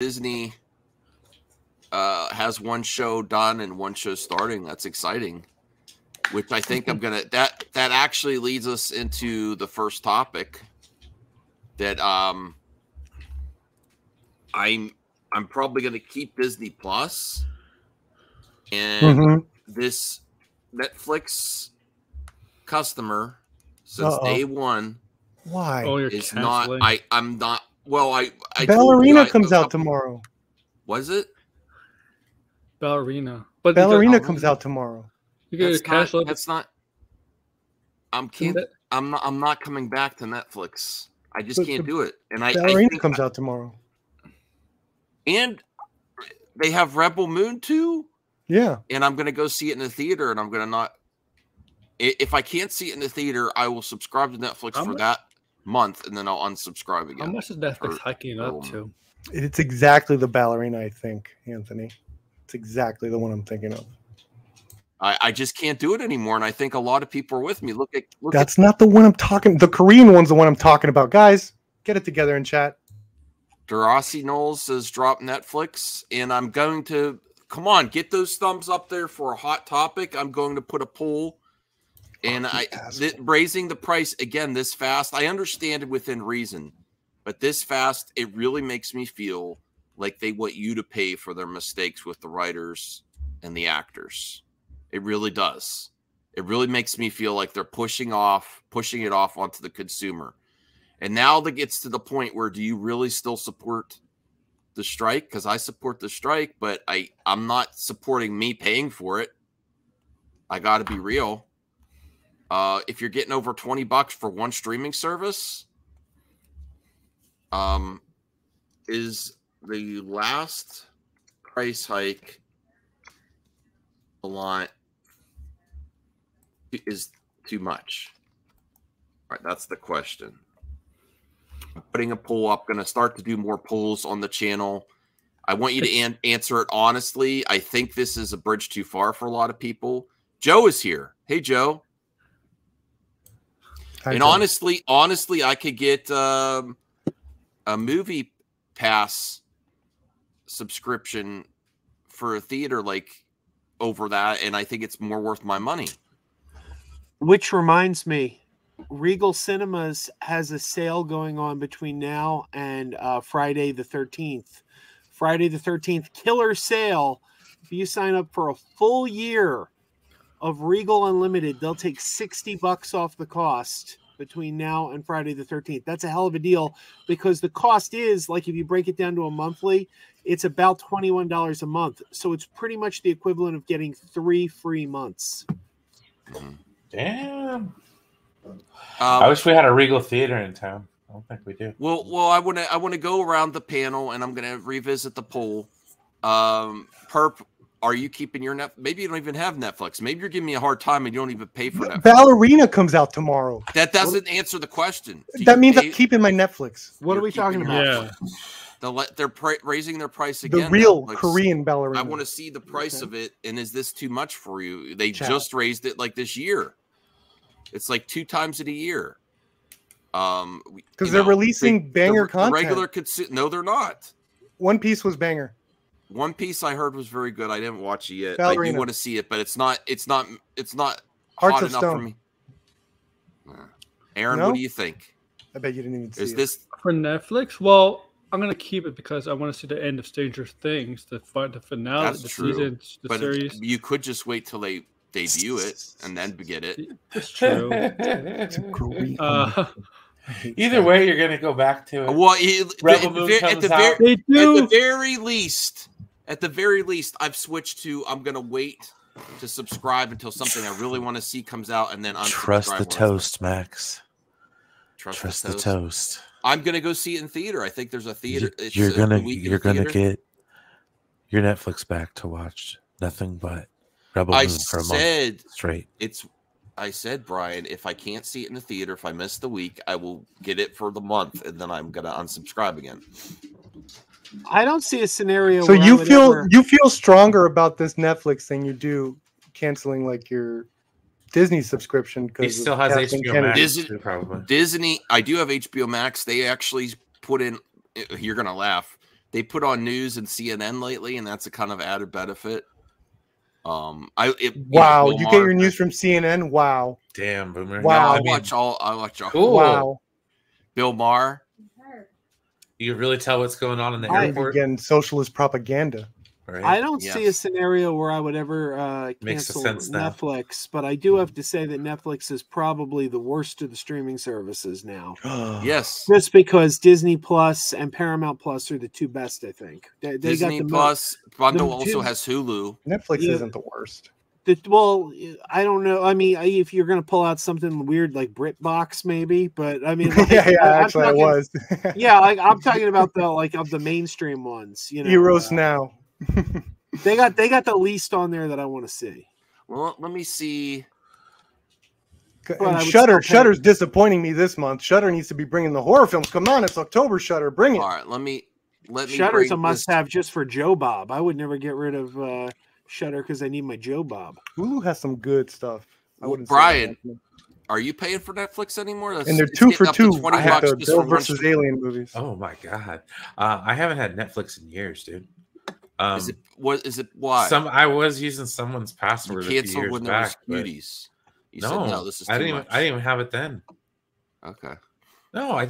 Disney has one show done and one show starting. That's exciting. Which I think I'm gonna that actually leads us into the first topic that I'm probably gonna keep Disney Plus, and this Netflix customer since day one. Why? Oh, you're is canceling. not. I'm not. Well, I Ballerina comes out tomorrow. Was it? Ballerina, but Ballerina comes out tomorrow. You get cancel. That's not. I'm not coming back to Netflix. I just can't do it. And Ballerina comes out tomorrow. And they have Rebel Moon too. Yeah. And I'm gonna go see it in the theater, and I'm gonna not. If I can't see it in the theater, I will subscribe to Netflix for that month, and then I'll unsubscribe again. How much is Netflix hiking up to? It's exactly the Ballerina, I think, Anthony. It's exactly the one I'm thinking of. I just can't do it anymore, and I think a lot of people are with me. That's not the one I'm talking. The Korean one's the one I'm talking about. Guys, get it together in chat. Darcy Knowles says drop Netflix, and I'm going to come on, get those thumbs up there for a hot topic. I'm going to put a poll, and raising the price again this fast. I understand it within reason, but this fast, it really makes me feel like they want you to pay for their mistakes with the writers and the actors. It really does. It really makes me feel like they're pushing it off onto the consumer. And now that gets to the point where, do you really still support the strike? Because I support the strike, but I'm not supporting me paying for it. I got to be real. If you're getting over $20 for one streaming service, is the last price hike a lot? Is too much? All right, that's the question. I'm putting a poll up. Going to start to do more polls on the channel. I want you to answer it honestly. I think this is a bridge too far for a lot of people. Joe is here. Hey, Joe. Hi, and Joe. honestly, I could get a movie pass subscription for a theater like over that, and I think it's more worth my money. Which reminds me, Regal Cinemas has a sale going on between now and Friday the 13th. Friday the 13th, killer sale. If you sign up for a full year of Regal Unlimited, they'll take $60 off the cost between now and Friday the 13th. That's a hell of a deal, because the cost is, like, if you break it down to a monthly, it's about $21 a month. So it's pretty much the equivalent of getting 3 free months. Damn. I wish we had a Regal theater in town. I don't think we do. Well, I want to go around the panel, and I'm going to revisit the poll. Perp, are you keeping your Netflix? Maybe you don't even have Netflix. Maybe you're giving me a hard time and you don't even pay for Netflix. Ballerina comes out tomorrow. That doesn't answer the question. That means I'm keeping my Netflix. What are we talking about? Yeah. They're raising their price again. The real Korean Ballerina. I want to see the price of it, and is this too much for you? They just raised it like this year. It's like 2 times in a year. Because they're releasing banger content. Regular no, they're not. One Piece was banger. One Piece I heard was very good. I didn't watch it yet. Ballerina. I do want to see it, but it's not Hearts hot of enough Stone. for me. Aaron, No? what do you think? I bet you didn't even see Is it. this For Netflix? Well, I'm gonna keep it because I want to see the end of Stranger Things, the finale, That's the true. season, the But series. you could just wait till they debut it and then get it. It's true. Either way, you're going to go back to it. Well, Rebel Moon comes out. They do. At the very least, I've switched to I'm going to wait to subscribe until something I really want to see comes out, and then unsubscribe. Trust the toast, Max. Trust the toast. I'm going to go see it in theater. I think there's a theater. You're gonna get your Netflix back to watch nothing but Rebel Moon for a month straight. I said, Brian, if I can't see it in the theater, if I miss the week, I will get it for the month, and then I'm going to unsubscribe again. I don't see a scenario. So where you feel stronger about this Netflix than you do canceling like your Disney subscription because he still has HBO Max. Disney, I do have HBO Max. They actually put in. You're gonna laugh. They put on news and CNN lately, and that's a kind of added benefit. Wow, you get your news from CNN? Wow. Damn, Boomer. Wow. I watch all. Cool. Wow. Bill Maher. You can really tell what's going on in the airport. Again, socialist propaganda. Right? I don't see a scenario where I would ever cancel Netflix, but I do have to say that Netflix is probably the worst of the streaming services now. Yes. Just because Disney Plus and Paramount Plus are the two best, I think. They Disney got the Plus bundle also has Hulu. Netflix isn't the worst. Well, I don't know. I mean, if you're going to pull out something weird like BritBox, maybe, but I mean, like, actually, I was. Yeah, like I'm talking about of the mainstream ones. You know, Heroes Now. They got the least on there that I want to see. Well, let me see. Shudder's disappointing me this month. Shudder needs to be bringing the horror films. Come on, it's October. Shudder, bring it. All right, let me. Shudder's a must-have just for Joe Bob. I would never get rid of Shudder because I need my Joe Bob. Hulu has some good stuff. Brian, are you paying for Netflix anymore? And they're 2 for 2. I have the Bill versus Alien movies. Oh my god, I haven't had Netflix in years, dude. Is it why? I was using someone's password a few years back. Beauties. You said, no, this is I didn't even have it then. Okay. No,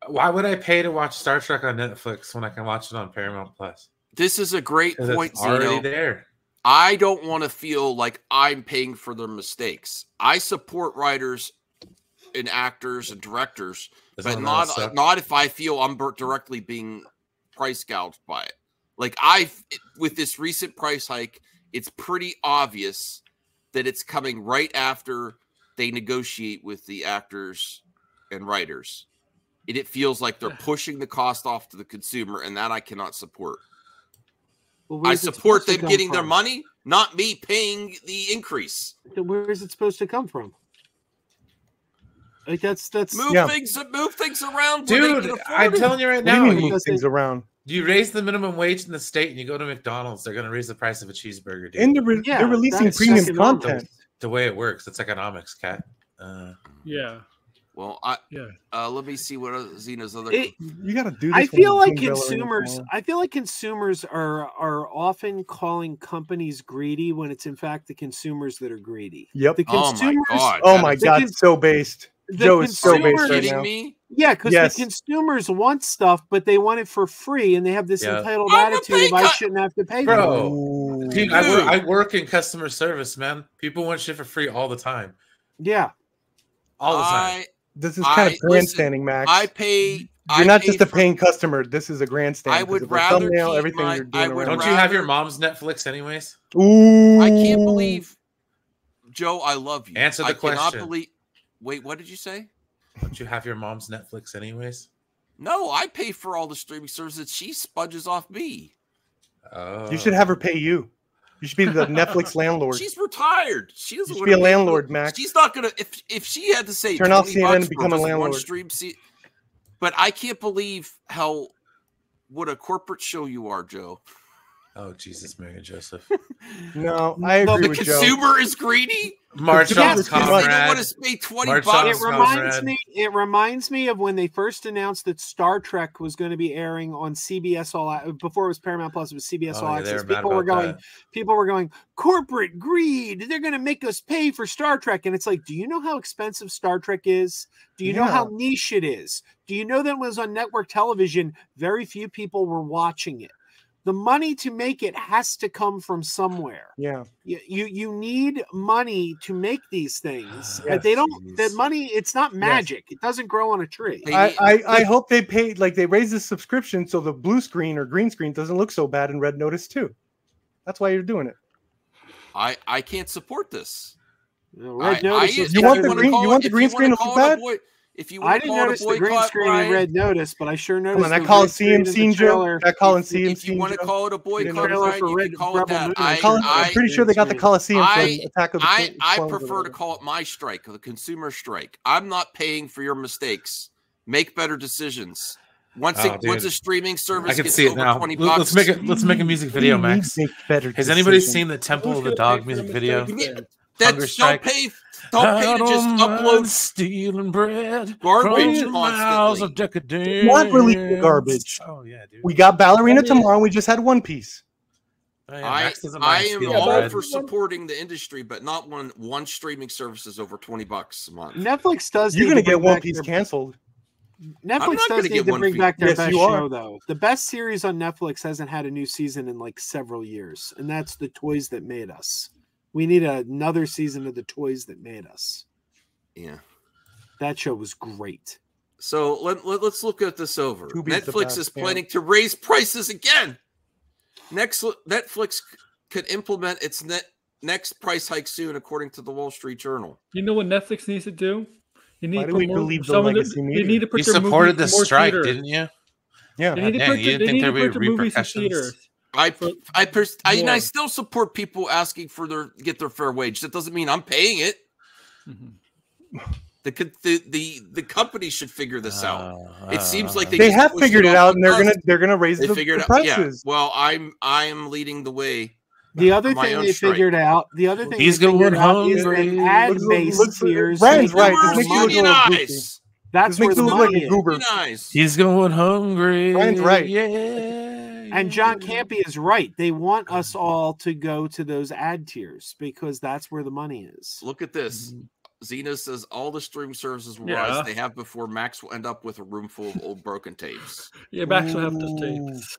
why would I pay to watch Star Trek on Netflix when I can watch it on Paramount Plus? This is a great point, it's already there. I don't want to feel like I'm paying for their mistakes. I support writers and actors and directors, but not if I feel I'm directly being price gouged by it. Like with this recent price hike, it's pretty obvious that it's coming right after they negotiate with the actors and writers. And it feels like they're pushing the cost off to the consumer, and that I cannot support. Well, I support them getting their money, not me paying the increase. Where is it supposed to come from? Like that's move things around, dude. I'm telling you right now, move things around. You raise the minimum wage in the state, and you go to McDonald's, they're going to raise the price of a cheeseburger. Dude. And they're releasing premium content. The way it works, it's economics, Kat. Yeah. Well, let me see what Xeno's other. You got to do this. I feel like consumers are often calling companies greedy when it's in fact the consumers that are greedy. Yep. The consumers. Oh my god, so based. Joe is so based right now. Yeah, because the consumers want stuff, but they want it for free, and they have this entitled attitude of I shouldn't have to pay for it. Dude, I work in customer service, man. People want shit for free all the time. Yeah. All the time. This is kind of grandstanding, Max. You're not just a paying customer. This is a grandstand. I would rather thumbnail, everything you're doing. Don't you have your mom's Netflix anyways? Ooh. I can't believe, Joe, I love you. Answer the question. I cannot believe. Wait, what did you say? Don't you have your mom's Netflix anyways? No, I pay for all the streaming services. She sponges off me. Oh. You should have her pay you. You should be the Netflix landlord. She's retired. She doesn't want to be a landlord, Max. She's not gonna. If she had to say turn off CNN and become a landlord. But I can't believe what a corporate show you are, Joe. Oh Jesus, Mary and Joseph. No, I agree with Joe. The consumer is greedy. Marshall's comrade. They don't want to pay $20. It reminds me of when they first announced that Star Trek was going to be airing on CBS before it was Paramount Plus. It was CBS All Access. People were going corporate greed. They're going to make us pay for Star Trek, and it's like, do you know how expensive Star Trek is? Do you know how niche it is? Do you know that when it was on network television, very few people were watching it? The money to make it has to come from somewhere. Yeah. You need money to make these things. Yes, they don't, that money, it's not magic. Yes. It doesn't grow on a tree. I hope they pay, like they raise the subscription so the blue screen or green screen doesn't look so bad in Red Notice too. That's why you're doing it. I can't support this. Red Notice. You want the green screen to look bad? If you I didn't notice the green screen in Red Notice, but I sure noticed. That Coliseum scene, Joe. That Coliseum scene. If you want to call it a boycott, you can call it that. I'm pretty sure they got the Coliseum from Attack of the Clones. I prefer to call it my strike, the consumer strike. I'm not paying for your mistakes. Make better decisions. Once a streaming service gets over $20, let's make a music video, Max. Has anybody seen the Temple of the Dog music video? Don't pay to just upload stealing bread garbage from miles of constantly. decadence. Not releasing garbage. Oh yeah, dude. We got Ballerina tomorrow, and we just had One Piece. Oh, yeah, I Max doesn't mind am stealing all bread. for supporting the industry, but not when one streaming service is over $20 a month. Netflix does. You're need going to bring get One back Piece their- canceled. Netflix not does gonna need get to One bring Piece. back their Yes, best you are. show, though. The best series on Netflix hasn't had a new season in like several years, and that's The Toys That Made Us. We need another season of The Toys That Made Us. Yeah. That show was great. So let's look at this over. Tubi's the Netflix best, is yeah. planning to raise prices again. Netflix could implement its next price hike soon, according to the Wall Street Journal. You know what Netflix needs to do? You need Why to do we put more- believe the some of legacy They media? need to put You their supported the movies in more strike, theaters. didn't you? Yeah. They need to Dang, put you didn't they think need to there'd be put their movies in repercussions? theaters. I More. still support people asking for get their fair wage. That doesn't mean I'm paying it. Mhm. The company should figure this out. It seems like They just have pushed figured it off out, on and us. they're gonna raise They the figured it out. prices. Yeah. Well, I'm leading the way. The other My thing own they strike. figured out. The other thing He's they figured going out is hungry. an ad-based Looks- tiers. Ryan's right. Universe, This makes you look a little goofy. unionize. That's This where makes the you look like money a is. goober. Unionize. He's going hungry. Ryan's right. Yeah. And John Campy is right. They want us all to go to those ad tiers because that's where the money is. Look at this. Xena says all the streaming services will Yeah. rise they have before. Max will end up with a room full of old broken tapes. Yeah, Max will have those tapes.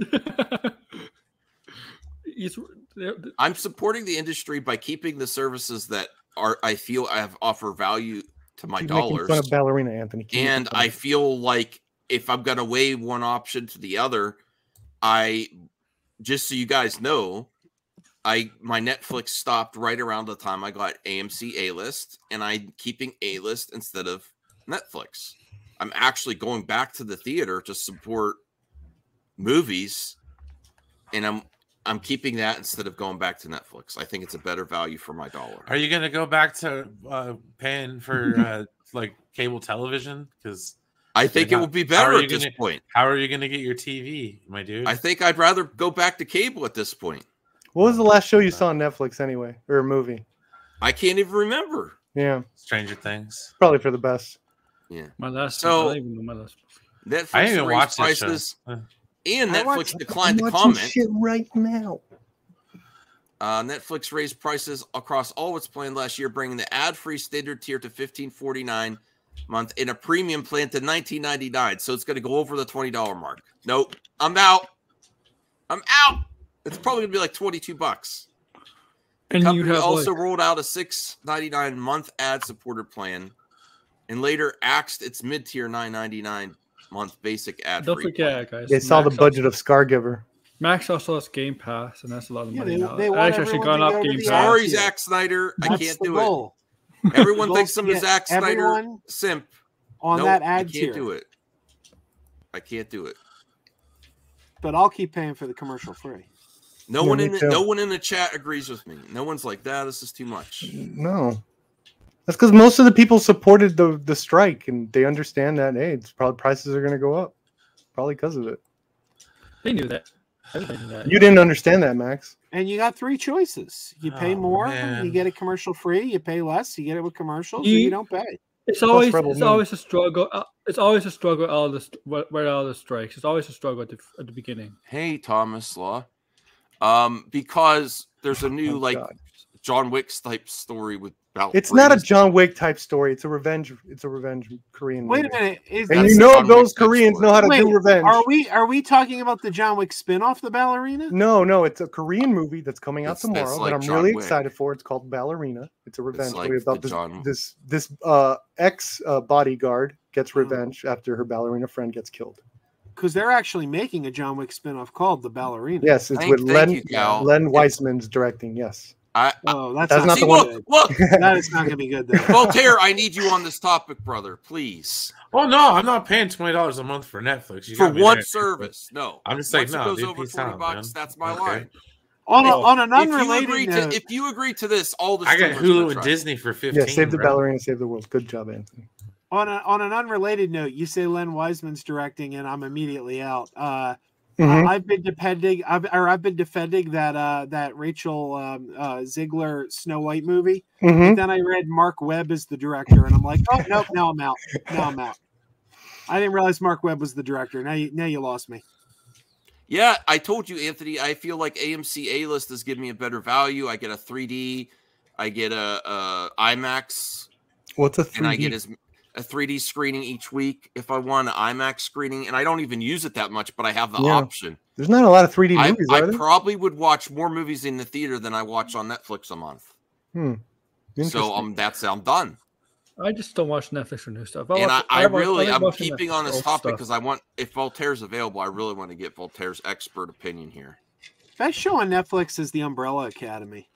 I'm supporting the industry by keeping the services that I feel offer value to my Keep making dollars. fun of Ballerina, Anthony. Keep And making fun I of it. feel like if I'm gonna weigh one option to the other, just so you guys know, my Netflix stopped right around the time I got AMC A-List, and I'm keeping A-List instead of Netflix. I'm actually going back to the theater to support movies, and I'm keeping that instead of going back to Netflix. I think it's a better value for my dollar. Are you gonna go back to paying for like cable television? Because I think it will be better at this point. How are you gonna get your TV, my dude? I think I'd rather go back to cable at this point. What was the last show you saw on Netflix anyway, or a movie? I can't even remember. Yeah, Stranger Things. probably for the best. Yeah. My last. So- I don't even know my last. Netflix I didn't even raised watch that show. prices, and I Netflix watched- declined to I'm watching comment. shit right now. Netflix raised prices across all of its plans last year, bringing the ad-free standard tier to $15.49 a month and a premium plan to $19.99. So it's going to go over the $20 mark. Nope, I'm out. It's probably going to be like $22. The And you company have also like, rolled out a $6.99 month ad-supported plan, and later axed its mid-tier $9.99 month basic ad-free. don't forget, guys. They saw the Max budget of Scargiver. Max also has Game Pass, and that's a lot of Yeah, money now. they want Actually, I should everyone gone to off go to Game the Pass. ad Sorry, tier. Zack Snyder, I That's can't the do goal. it. Everyone Goal thinks I'm to a get Zack Snyder everyone simp. on Nope, that I ad can't tier. do it. I can't do it. But I'll keep paying for the commercial free. No Yeah, one me in too. no one in the chat agrees with me. No one's like that. This is too much. No, that's because most of the people supported the strike, and they understand that. Hey, it's probably prices are going to go up, probably because of it. They knew that. Everybody knew that. You didn't understand that, Max. And you got three choices. You pay Oh, more, man. you get it commercial free. You pay less, you get it with commercials, or you don't pay. It's always Rebel it's Moon. always a struggle. It's always a struggle. All the all the strikes. It's always a struggle at the beginning. Hey, Thomas Law. Because there's a new Oh, like God. John Wick type story with about It's not a Breeze. John Wick type story. It's a revenge. It's a revenge Korean. Wait a movie. minute. Is And That's you the know John those Wick type Koreans story. know how to Wait, do revenge. Are we talking about the John Wick spin-off, The Ballerina? No, it's a Korean movie that's coming out That's tomorrow like that I'm John really Wick. excited for. It's called Ballerina. It's a revenge like story about the John- this ex bodyguard gets revenge after her ballerina friend gets killed. Because they're actually making a John Wick spin-off called The Ballerina. Yes, it's Thank with Len you, Cal. Len Weissman's directing. Yes, Oh, that's That's not See, the gonna one- be look, good. look, That is not going to be good. Then. Voltaire, I need you on this topic, brother, please. Oh no, I'm not paying $20 a month for Netflix. You For got me one there. service. No. I'm just like, Once it no, goes dude, over peace 20 out, bucks, man. that's my Okay. line. On an If you unrelated agree note, if you agree to this, all the I got streamers Hulu will and try. Disney for 15. yeah. Save the bro. ballerina, save the world. Good job, Anthony. on an unrelated note, you say Len Wiseman's directing, and I'm immediately out. I've been defending that Rachel Ziegler Snow White movie. And then I read Mark Webb is the director, and I'm like, oh nope, now I'm out. I didn't realize Mark Webb was the director. Now you lost me. Yeah, I told you, Anthony. I feel like AMC A-List is giving me a better value. I get a 3D, I get a IMAX. What's a 3D? And I get a 3D screening each week if I want an IMAX screening, and I don't even use it that much, but I have the option. There's not a lot of 3D movies. I probably would watch more movies in the theater than I watch on Netflix a month. So I'm done. I just don't watch Netflix or new stuff. I'm keeping on this topic because if Voltaire's available, I really want to get Voltaire's expert opinion here. Best show on Netflix is The Umbrella Academy.